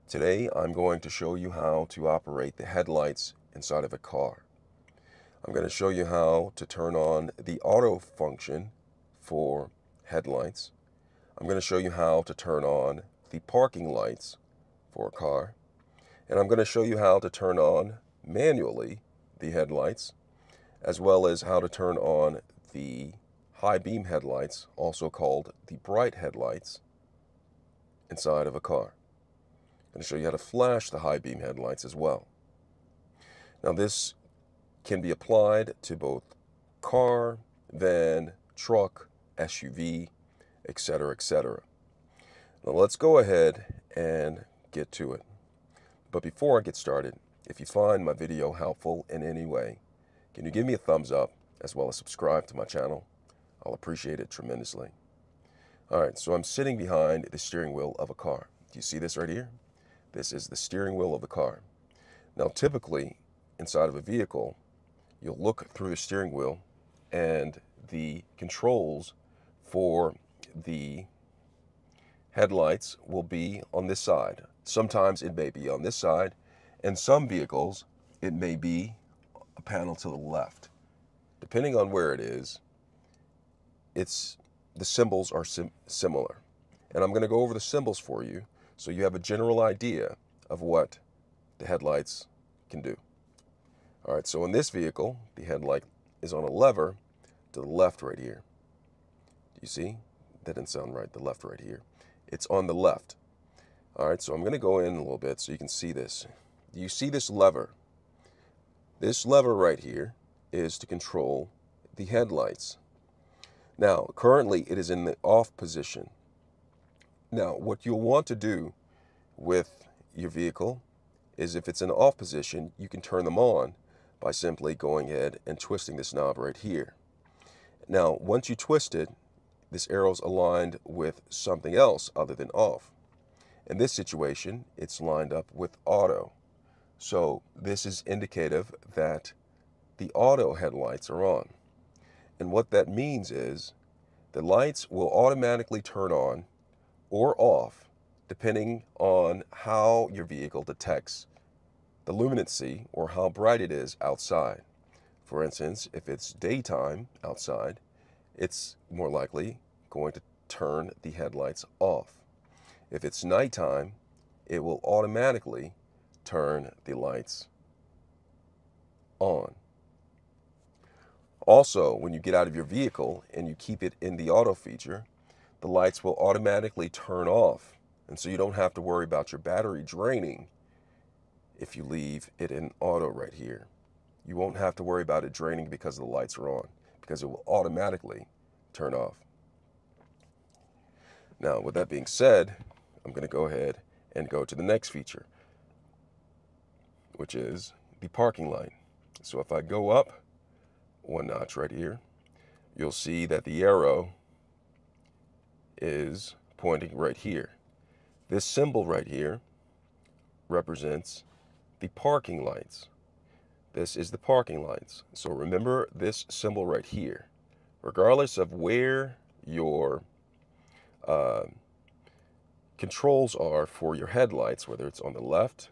Today I'm going to show you how to operate the headlights inside of a car. I'm going to show you how to turn on the auto function for headlights. I'm going to show you how to turn on the parking lights for a car. And I'm going to show you how to turn on manually the headlights, as well as how to turn on the high beam headlights, also called the bright headlights, inside of a car. I'm going to show you how to flash the high beam headlights as well. Now this can be applied to both car, van, truck, SUV, etc., etc. Now let's go ahead and get to it. But before I get started, if you find my video helpful in any way, can you give me a thumbs up as well as subscribe to my channel? I'll appreciate it tremendously. Alright, so I'm sitting behind the steering wheel of a car. Do you see this right here? This is the steering wheel of the car. Now typically, inside of a vehicle, you'll look through the steering wheel and the controls for the headlights will be on this side. Sometimes it may be on this side, and some vehicles it may be a panel to the left. Depending on where it is, the symbols are similar. And I'm going to go over the symbols for you so you have a general idea of what the headlights can do. All right, so in this vehicle, the headlight is on a lever to the left right here. Do you see? That didn't sound right, the left right here. It's on the left. All right, so I'm going to go in a little bit so you can see this. Do you see this lever? This lever right here is to control the headlights. Now, currently it is in the off position. Now, what you'll want to do with your vehicle is if it's in the off position, you can turn them on by simply going ahead and twisting this knob right here. Now, once you twist it, this arrow's aligned with something else other than off. In this situation, it's lined up with auto. So this is indicative that the auto headlights are on. And what that means is the lights will automatically turn on or off depending on how your vehicle detects the luminancy or how bright it is outside. For instance, if it's daytime outside, it's more likely going to turn the headlights off. If it's nighttime, it will automatically turn the lights on. Also, when you get out of your vehicle and you keep it in the auto feature, the lights will automatically turn off. And so you don't have to worry about your battery draining if you leave it in auto right here. You won't have to worry about it draining because the lights are on, because it will automatically turn off. Now, with that being said, I'm going to go ahead and go to the next feature, which is the parking light. So if I go up one notch right here, you'll see that the arrow is pointing right here. This symbol right here represents the parking lights. This is the parking lights. So remember this symbol right here. Regardless of where your controls are for your headlights, whether it's on the left,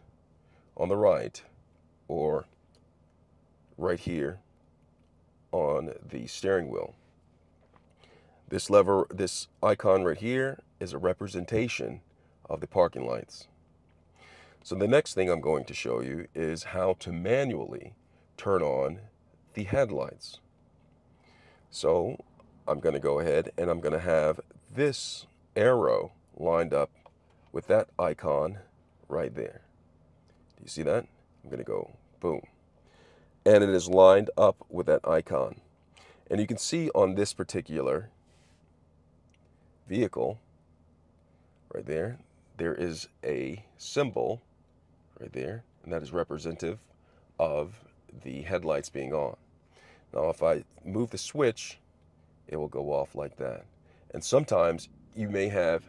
on the right, or right here on the steering wheel. This lever, this icon right here is a representation of the parking lights. So the next thing I'm going to show you is how to manually turn on the headlights. So I'm going to go ahead and I'm going to have this arrow lined up with that icon right there. Do you see that? I'm going to go boom. And it is lined up with that icon. And you can see on this particular vehicle right there, there is a symbol right there, and that is representative of the headlights being on. Now if I move the switch, it will go off like that. And sometimes you may have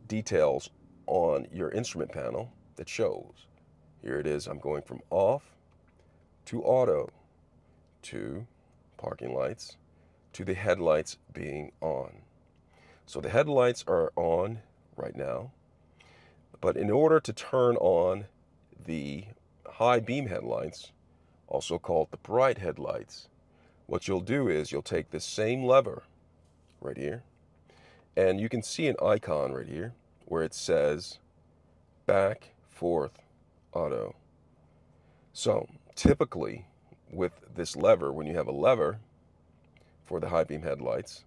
details on your instrument panel that shows. Here it is, I'm going from off to auto to parking lights to the headlights being on. So the headlights are on right now. But in order to turn on the high beam headlights, also called the bright headlights, what you'll do is you'll take this same lever right here, and you can see an icon right here where it says back, forth, auto. So typically with this lever, when you have a lever for the high beam headlights,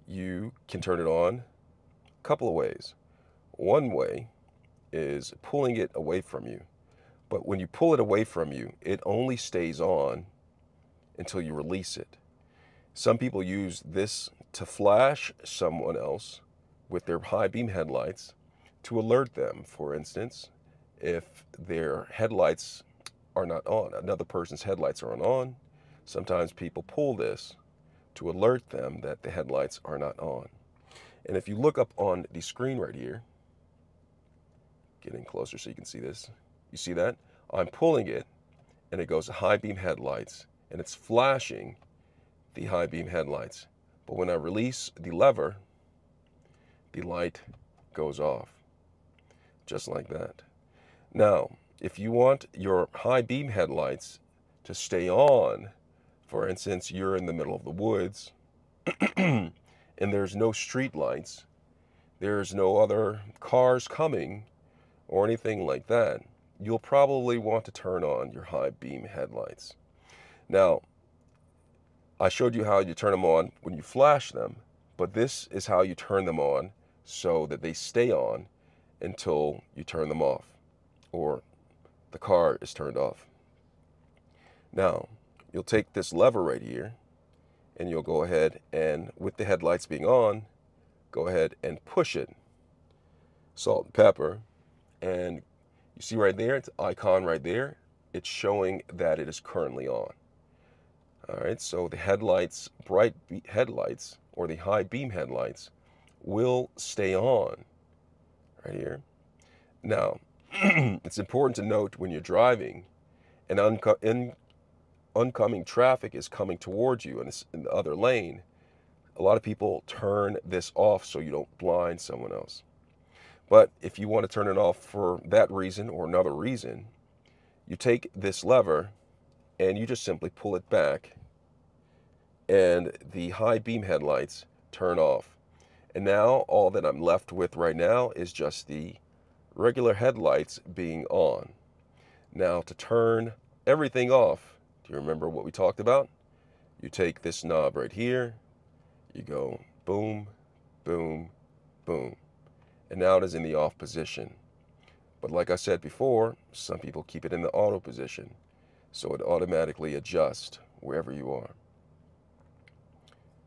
you can turn it on a couple of ways. One way is pulling it away from you. But when you pull it away from you, it only stays on until you release it. Some people use this to flash someone else with their high beam headlights to alert them, for instance, if their headlights are not on. Another person's headlights are on. Sometimes people pull this to alert them that the headlights are not on. And if you look up on the screen right here, getting closer so you can see this, you see that? I'm pulling it and it goes to high beam headlights and it's flashing the high beam headlights. But when I release the lever, the light goes off, just like that. Now, if you want your high beam headlights to stay on, for instance, you're in the middle of the woods and there's no street lights, there's no other cars coming or anything like that, you'll probably want to turn on your high beam headlights. Now, I showed you how you turn them on when you flash them, but this is how you turn them on so that they stay on until you turn them off or the car is turned off. Now, you'll take this lever right here and you'll go ahead and, with the headlights being on, go ahead and push it, salt and pepper, and you see right there, it's an icon right there, it's showing that it is currently on. All right, so the headlights, bright headlights, or the high beam headlights will stay on right here. Now, it's important to note when you're driving and oncoming traffic is coming towards you and it's in the other lane, a lot of people turn this off so you don't blind someone else. But if you want to turn it off for that reason or another reason, you take this lever and you just simply pull it back and the high beam headlights turn off. And now all that I'm left with right now is just the regular headlights being on. Now to turn everything off, do you remember what we talked about? You take this knob right here, you go boom, boom, boom. And now it is in the off position. But like I said before, some people keep it in the auto position, so it automatically adjusts wherever you are.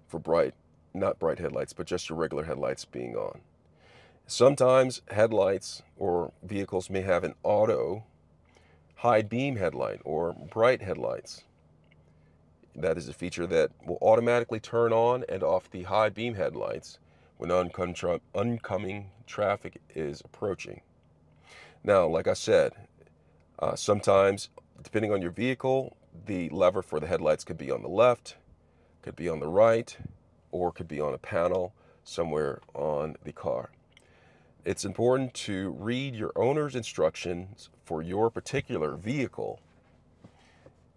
For bright, not bright headlights, but just your regular headlights being on. Sometimes headlights or vehicles may have an auto high beam headlight or bright headlights. That is a feature that will automatically turn on and off the high beam headlights when oncoming traffic is approaching. Now, like I said, sometimes, depending on your vehicle, the lever for the headlights could be on the left, could be on the right, or could be on a panel somewhere on the car. It's important to read your owner's instructions for your particular vehicle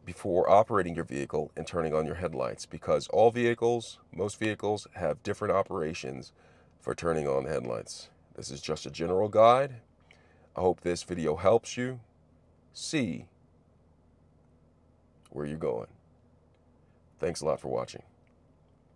before operating your vehicle and turning on your headlights, because all vehicles, most vehicles, have different operations for turning on the headlights. This is just a general guide. I hope this video helps you see where you're going. Thanks a lot for watching.